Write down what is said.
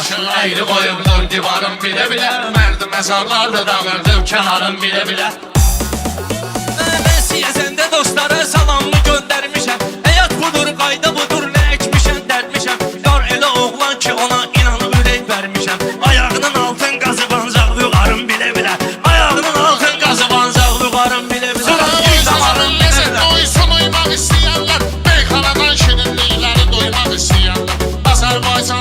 Başın eğri koyubdur divarın bile bile. Merdi mezarlarda dağırdım kenarın bile bile. Ben siyasende dostlara salamlı göndermişəm. Həyat budur, qayda budur, nə ekmişəm, dərmişəm. Yar elə oğlan ki ona inanıb ürək vermişəm. Ayağının altın qazıb ancaq vüqarım bilə bilə. Ayağının altın qazıb ancaq vüqarım bilə bilə. Zamanın lezzet doysun uyumaq istəyənlər, meyxanadan şirinlikləri duymaq istəyənlər. Azərbaycan